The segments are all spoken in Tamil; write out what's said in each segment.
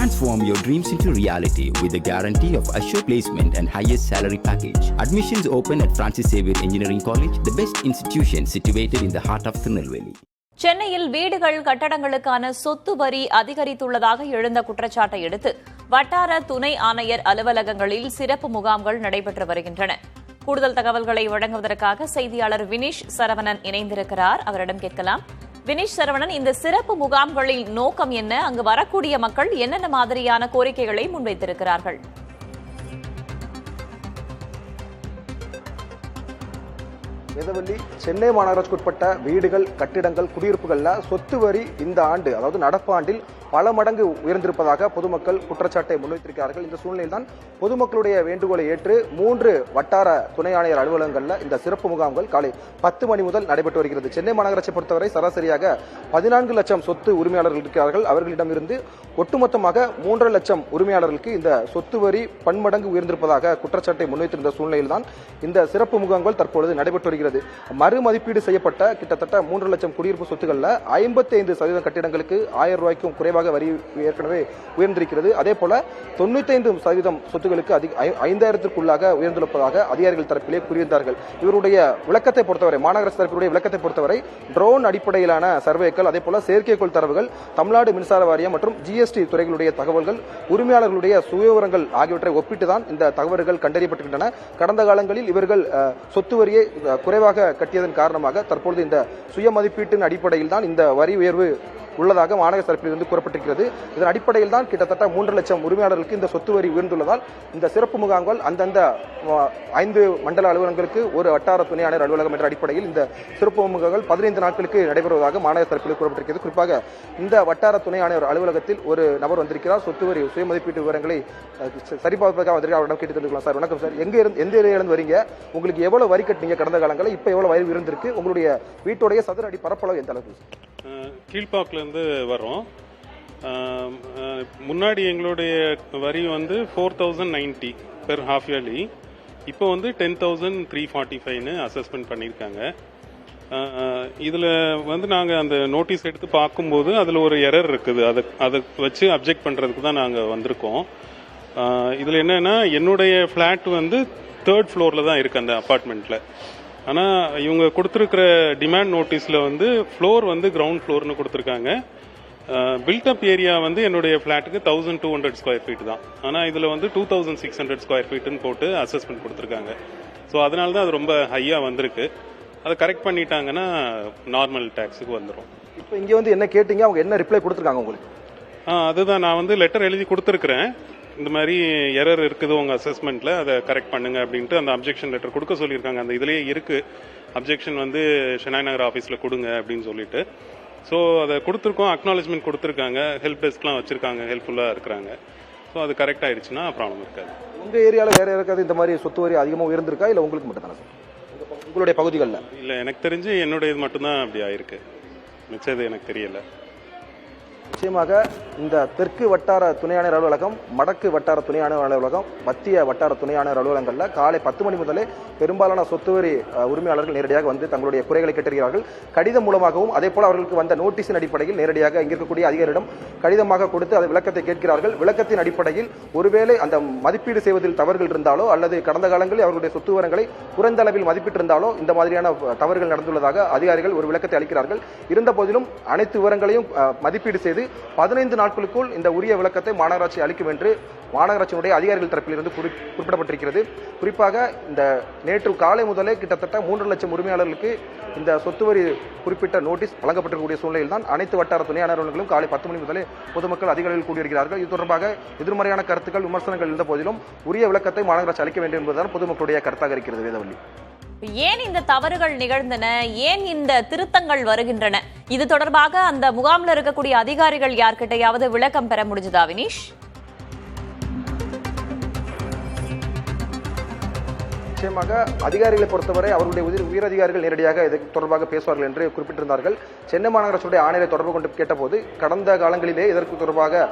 Transform your dreams into reality with the guarantee of assured placement and highest salary package. Admissions open at Francis Xavier Engineering College, the best institution situated in the heart of Tirunelveli. சென்னையில் வீடுகள் கட்டடங்களுக்கான சொத்து வரி அதிகரித்துள்ளதாக எழுந்த குற்றச்சாட்டை அடுத்து வட்டார துணை ஆணையர் அலுவலகங்களில் சிறப்பு முகாம்கள் நடைபெற்று வருகின்றன. கூடுதல் தகவல்களை வழங்குவதற்காக செய்தியாளர் வினிஷ் சரவணன் இணைந்திருக்கிறார். அவரிடம் கேட்கலாம். வினிஷ் சரவணன், இந்த சிறப்பு முகாம்களின் நோக்கம் என்ன? அங்கு வரக்கூடிய மக்கள் என்னென்ன மாதிரியான கோரிக்கைகளை முன்வைத்திருக்கிறார்கள்? வேதவல்லி, சென்னை மாநகராட்சிக்குட்பட்ட வீடுகள், கட்டிடங்கள், குடியிருப்புகள்ல சொத்து வரி இந்த ஆண்டு, அதாவது நடப்பாண்டில் பல மடங்கு உயர்ந்திருப்பதாக பொதுமக்கள் குற்றச்சாட்டை முன்வைத்திருக்கிறார்கள். இந்த சூழ்நிலையில் தான் பொதுமக்களுடைய வேண்டுகோளை ஏற்று 3 வட்டார துணை ஆணையர் அலுவலகங்களில் இந்த சிறப்பு முகாம்கள் காலை 10 மணி முதல் நடைபெற்று வருகிறது. சென்னை மாநகராட்சியை பொறுத்தவரை சராசரியாக 14 லட்சம் சொத்து உரிமையாளர்கள் இருக்கிறார்கள். அவர்களிடமிருந்து ஒட்டுமொத்தமாக 3.5 லட்சம் உரிமையாளர்களுக்கு இந்த சொத்து வரி பன்மடங்கு உயர்ந்திருப்பதாக குற்றச்சாட்டை முன்வைத்திருந்த சூழ்நிலையில் தான் இந்த சிறப்பு முகாம்கள் தற்பொழுது நடைபெற்று வருகிறது. மறுமதிப்பீடு செய்யப்பட்ட கிட்டத்தட்ட 3 லட்சம் குடியிருப்பு சொத்துக்களில் 55% கட்டிடங்களுக்கு 1000 ரூபாய்க்கும் குறைவாக வரி ஏற்கனவே உயர்ந்திருக்கிறது. அதே போல 95% சொத்துக்களுக்கு 5000க்குள்ளாக உயர்ந்திருப்பதாக அதிகாரிகள் தரப்பிலே கூறியிருந்தார்கள். இவருடைய விளக்கத்தை பொறுத்தவரை, மாநகராட்சி தரப்பினுடைய விளக்கத்தை பொறுத்தவரை, ட்ரோன் அடிப்படையிலான சர்வேக்கள், அதே போல செயற்கைக்கோள் தரவுகள், தமிழ்நாடு மின்சார வாரியம் மற்றும் ஜிஎஸ்டி துறைகளுடைய தகவல்கள், உரிமையாளர்களுடைய சுயவிவரங்கள் ஆகியவற்றை ஒப்பிட்டுதான் இந்த தகவல்கள் கண்டறியப்பட்டுள்ளன. கடந்த காலங்களில் இவர்கள் சொத்து வரியை குறைவாக கட்டியதன் காரணமாக தற்பொழுது இந்த சுய மதிப்பீட்டின் அடிப்படையில் தான் இந்த வரி உயர்வு உள்ளதாக மாநகர தரப்பிலிருந்து கூறப்பட்டிருக்கிறது. இதன் அடிப்படையில் தான் கிட்டத்தட்ட 3 லட்சம் உரிமையாளர்களுக்கு இந்த சொத்து வரி உயர்ந்துள்ளதால் இந்த சிறப்பு முகாம்கள் அந்தந்த 5 மண்டல அலுவலகங்களுக்கு ஒரு வட்டார துணை ஆணையர் அலுவலகம் என்ற அடிப்படையில் இந்த சிறப்பு முகாம்கள் 15 நாட்களுக்கு நடைபெறுவதாக மாநகர தரப்பில் கூறப்பட்டிருக்கிறது. குறிப்பாக இந்த வட்டார துணை ஆணையர் அலுவலகத்தில் ஒரு நபர் வந்திருக்கிறார். சொத்து வரி சுய மதிப்பீட்டு விவரங்களை சரிபார்ப்பதற்காக வந்திருக்கார். அவரிடம் கேட்டு தெரிஞ்சுக்கலாம். சார் வணக்கம் சார், எந்த ஏரியாவிலிருந்து வரீங்க? உங்களுக்கு எவ்வளவு வரி கட்டினீங்க கடந்த காலங்களில்? இப்ப எவ்வளவு வரி இருந்திருக்கு? உங்களுடைய வீட்டுடைய சதுர அடி பரப்பளவு எந்த அளவுக்கு? கீழ்பாக்கிலேருந்து வரோம். முன்னாடி எங்களுடைய வரி வந்து 4090 பெர் ஹாஃப் இயர்லி. இப்போ வந்து 10,345 அசஸ்மெண்ட் பண்ணியிருக்காங்க. இதில் வந்து நாங்கள் அந்த நோட்டீஸ் எடுத்து பார்க்கும்போது அதில் ஒரு எரர் இருக்குது. அதை வச்சு அப்ஜெக்ட் பண்ணுறதுக்கு தான் நாங்கள் வந்திருக்கோம். இதில் என்னன்னா, என்னுடைய ஃப்ளாட் வந்து 3rd ஃப்ளோரில் தான் இருக்குது அந்த அப்பார்ட்மெண்ட்டில். ஆனால் இவங்க கொடுத்துருக்கிற டிமாண்ட் நோட்டீஸில் வந்து ஃப்ளோர் வந்து கிரவுண்ட் ஃப்ளோர்னு கொடுத்துருக்காங்க. பில்டப் ஏரியா வந்து என்னுடைய ஃப்ளாட்டுக்கு 1200 ஸ்கொயர் ஃபீட் தான். ஆனால் இதில் வந்து 2600 ஸ்கொயர் ஃபீட்டுன்னு போட்டு அசஸ்மெண்ட் கொடுத்துருக்காங்க. ஸோ அதனால தான் அது ரொம்ப ஹையாக வந்திருக்கு. அதை கரெக்ட் பண்ணிட்டாங்கன்னா நார்மல் டேக்ஸுக்கு வந்துடும். இப்போ இங்கே வந்து என்ன கேட்டீங்க? அவங்க என்ன ரிப்ளை கொடுத்துருக்காங்க உங்களுக்கு? அதுதான் நான் வந்து லெட்டர் எழுதி கொடுத்துருக்குறேன். இந்த மாதிரி எரர் இருக்குது உங்கள் அசஸ்மெண்ட்டில், அதை கரெக்ட் பண்ணுங்க அப்படின்ட்டு அந்த அப்ஜெக்ஷன் லெட்டர் கொடுக்க சொல்லியிருக்காங்க. அந்த இதுலேயே இருக்குது அப்ஜெக்ஷன் வந்து ஷெனாய் நகர் ஆஃபீஸில் கொடுங்க அப்படின்னு சொல்லிட்டு. ஸோ அதை கொடுத்துருக்கோம், அக்னாலஜ்மெண்ட் கொடுத்துருக்காங்க, ஹெல்ப் டெஸ்க்லாம் வச்சுருக்காங்க, ஹெல்ப்ஃபுல்லாக இருக்கிறாங்க. ஸோ அது கரெக்ட் ஆயிடுச்சுன்னா ப்ராப்ளம் இருக்காது. உங்கள் ஏரியாவில் வேறு யாருக்காவது இந்த மாதிரி சொத்து வரி அதிகமாக உயர்ந்திருக்கா, இல்லை உங்களுக்கு மட்டும் தானே சார் உங்களுடைய பகுதிகளில்? இல்லை, எனக்கு தெரிஞ்சு என்னுடைய இது மட்டும்தான் அப்படி ஆயிருக்கு. மிச்சது எனக்கு தெரியல. நிச்சயமாக இந்த தெற்கு வட்டார துணை ஆணையர் அலுவலகம், வடக்கு வட்டார துணை ஆணையர் அலுவலகம், மத்திய வட்டார துணை ஆணையர் அலுவலகங்களில் காலை 10 மணி முதலே பெரும்பாலான சொத்து வரி உரிமையாளர்கள் நேரடியாக வந்து தங்களுடைய குறைகளை கேட்டிருக்கிறார்கள். கடிதம் மூலமாகவும் அதே போல அவர்களுக்கு வந்த நோட்டீஸின் அடிப்படையில் நேரடியாக இங்க இருக்கக்கூடிய அதிகாரியிடம் கடிதமாக கொடுத்து அது விளக்கத்தை கேட்கிறார்கள். விளக்கத்தின் அடிப்படையில் ஒருவேளை அந்த மதிப்பீடு செய்வதில் தவறுகள் இருந்தாலோ அல்லது கடந்த காலங்களில் அவர்களுடைய சொத்து விவரங்களை குறைந்த அளவில் மதிப்பிட்டிருந்தாலோ இந்த மாதிரியான தவறுகள் நடந்துள்ளதாக அதிகாரிகள் ஒரு விளக்கத்தை அளிக்கிறார்கள். இருந்த போதிலும் அனைத்து விவரங்களையும் மதிப்பீடு செய்து 15 நாட்களுக்குள் இந்த உரிய விளக்கத்தை மாநகராட்சி அளிக்கும் என்று மாநகராட்சியினுடைய அதிகாரிகள் தரப்பிலிருந்து குறிப்பிடப்பட்டிருக்கிறது. குறிப்பாக இந்த நேற்று காலை முதலே கிட்டத்தட்ட 3 லட்சம் உரிமையாளர்களுக்கு இந்த சொத்து வரி குறிப்பிட்ட நோட்டீஸ் வழங்கப்பட்டிருக்கக்கூடிய சூழ்நிலையில் தான் அனைத்து வட்டார துணை ஆணையர்களும் காலை 10 மணி முதலே பொதுமக்கள் அதிகாரிகள் கூடியிருக்கிறார்கள். இது தொடர்பாக எதிர்மறையான கருத்துக்கள், விமர்சனங்கள் இருந்த போதிலும் உரிய விளக்கத்தை மாநகராட்சி அளிக்க வேண்டும் என்பதுதான் பொதுமக்களுடைய கருத்தாக இருக்கிறது. வேதவல்லி, ஏன் இந்த தவறுகள் நிகழ்ந்தன? ஏன் இந்த திருத்தங்கள் வருகின்றன? இது தொடர்பாக அந்த முகாமில் இருக்கக்கூடிய அதிகாரிகள் யார்கிட்டையாவது விளக்கம் பெற முடிஞ்சதா வினிஷ்? நிச்சயமாக அதிகாரிகளை பொறுத்தவரை அவருடைய உயரதிகாரிகள் நேரடியாக இது தொடர்பாக பேசுவார்கள் என்று குறிப்பிட்டிருந்தார்கள். சென்னை மாநகராட்சியுடைய ஆணையரை தொடர்பு கொண்டு கேட்டபோது கடந்த காலங்களிலே இதற்கு தொடர்பாக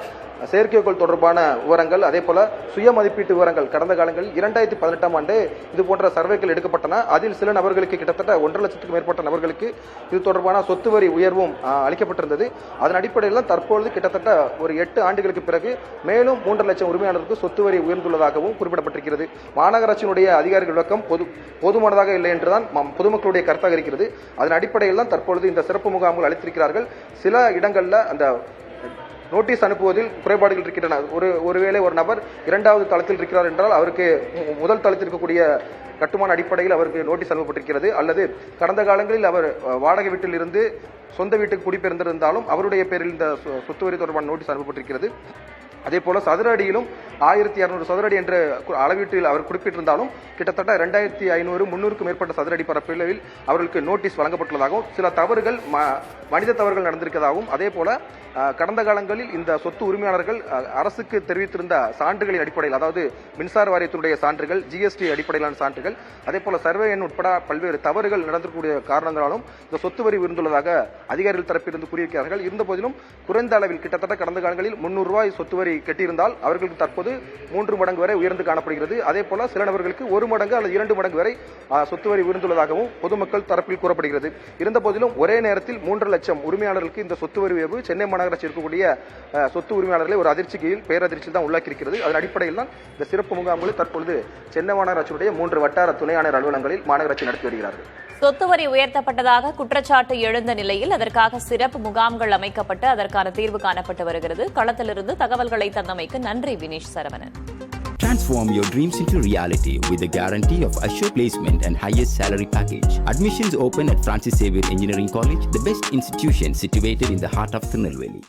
செயற்கைக்கோள் தொடர்பான விவரங்கள், அதே போல சுய மதிப்பீட்டு விவரங்கள் கடந்த காலங்களில் 2018ஆம் ஆண்டு இது போன்ற சர்வேக்கள் எடுக்கப்பட்டன. அதில் சில நபர்களுக்கு கிட்டத்தட்ட 1.5 லட்சத்துக்கும் மேற்பட்ட நபர்களுக்கு இது தொடர்பான சொத்து வரி உயர்வும் அளிக்கப்பட்டிருந்தது. அதன் அடிப்படையில் தற்பொழுது கிட்டத்தட்ட ஒரு 8 ஆண்டுகளுக்கு பிறகு மேலும் 3.5 லட்சம் உரிமையாளருக்கு சொத்து வரி உயர்ந்துள்ளதாகவும் குறிப்பிடப்பட்டிருக்கிறது. மாநகராட்சியினுடைய அதிகாரிகள் விளக்கம் போதுமானதாக இல்லை என்றுதான் பொதுமக்களுடைய கருத்தாக இருக்கிறது. அதன் அடிப்படையில் தான் தற்பொழுது இந்த சிறப்பு முகாம்கள் அளித்திருக்கிறார்கள். சில இடங்களில் அந்த நோட்டீஸ் அனுப்புவதில் குறைபாடுகள் இருக்கின்றன. ஒருவேளை ஒரு நபர் 2வது தளத்தில் இருக்கிறார் என்றால் அவருக்கு முதல் தளத்தில் இருக்கக்கூடிய கட்டுமான அடிப்படையில் அவருக்கு நோட்டீஸ் அனுப்பப்பட்டிருக்கிறது. அல்லது கடந்த காலங்களில் அவர் வாடகை வீட்டில் இருந்து சொந்த வீட்டுக்கு குடிபெயர்ந்திருந்தாலும் அவருடைய பேரில் இந்த சொத்து வரி தொடர்பான நோட்டீஸ் அனுப்பப்பட்டிருக்கிறது. அதே போல சதுர அடியிலும் 1200 சதுர அடி என்ற அளவீட்டில் அவர் குறிப்பிட்டிருந்தாலும் கிட்டத்தட்ட 2500-300க்கும் மேற்பட்ட சதுர அடி பரப்பளவில் அவர்களுக்கு நோட்டீஸ் வழங்கப்பட்டுள்ளதாகவும் சில தவறுகள் மனித தவறுகள் நடந்திருக்கிறதாகவும், அதே போல கடந்த காலங்களில் இந்த சொத்து உரிமையாளர்கள் அரசுக்கு தெரிவித்திருந்த சான்றுகளின் அடிப்படையில், அதாவது மின்சார வாரியத்தினுடைய சான்றுகள், GST அடிப்படையிலான சான்றுகள், அதே போல சர்வே எண் உட்பட பல்வேறு தவறுகள் நடந்திருக்கக்கூடிய காரணங்களாலும் இந்த சொத்து வரி உயர்ந்துள்ளதாக அதிகாரிகள் தரப்பிலிருந்து கூறியிருக்கிறார்கள். இருந்த போதிலும் குறைந்த அளவில் கிட்டத்தட்ட கடந்த காலங்களில் 300 ரூபாய் சொத்து வரி கட்டியிருந்தால் அவர்களுக்கு தற்போது 3 மடங்கு வரை உயர்ந்து காணப்படுகிறது. அதே போல சில நபர்களுக்கு 1 மடங்கு அல்லது 2 மடங்கு வரை சொத்து வரி உயர்ந்துள்ளதாகவும் பொதுமக்கள் தரப்பில் கூறப்படுகிறது. இருந்த போதிலும் ஒரே நேரத்தில் 3.5 லட்சம் உரிமையாளர்களுக்கு இந்த சொத்து வரி உயர்வு சென்னை மாநகராட்சி இருக்கக்கூடிய சொத்து உரிமையாளர்களை ஒரு அதிர்ச்சியில் பேரதிர்ச்சி தான் உள்ளாக்கியிருக்கிறது. அதன் அடிப்படையில் தான் இந்த சிறப்பு முகாம்களை தற்பொழுது சென்னை மாநகராட்சியுடைய 3 வட்டார துணை ஆணையர் அலுவலகங்களில் மாநகராட்சி நடத்தி வருகிறார்கள். சொத்து வரி உயர்த்தப்பட்டதாக குற்றச்சாட்டு எழுந்த நிலையில் அதற்காக சிறப்பு முகாம்கள் அமைக்கப்பட்டு அதற்கான தீர்வு காணப்பட்டு வருகிறது. களத்திலிருந்து தகவல்களை தந்தமைக்கு நன்றி Vineesh Saravanan. Transform your dreams into reality with the guarantee of assured placement and highest salary package. Admissions open at Francis Xavier Engineering College, the best institution situated in the heart of Tirunelveli.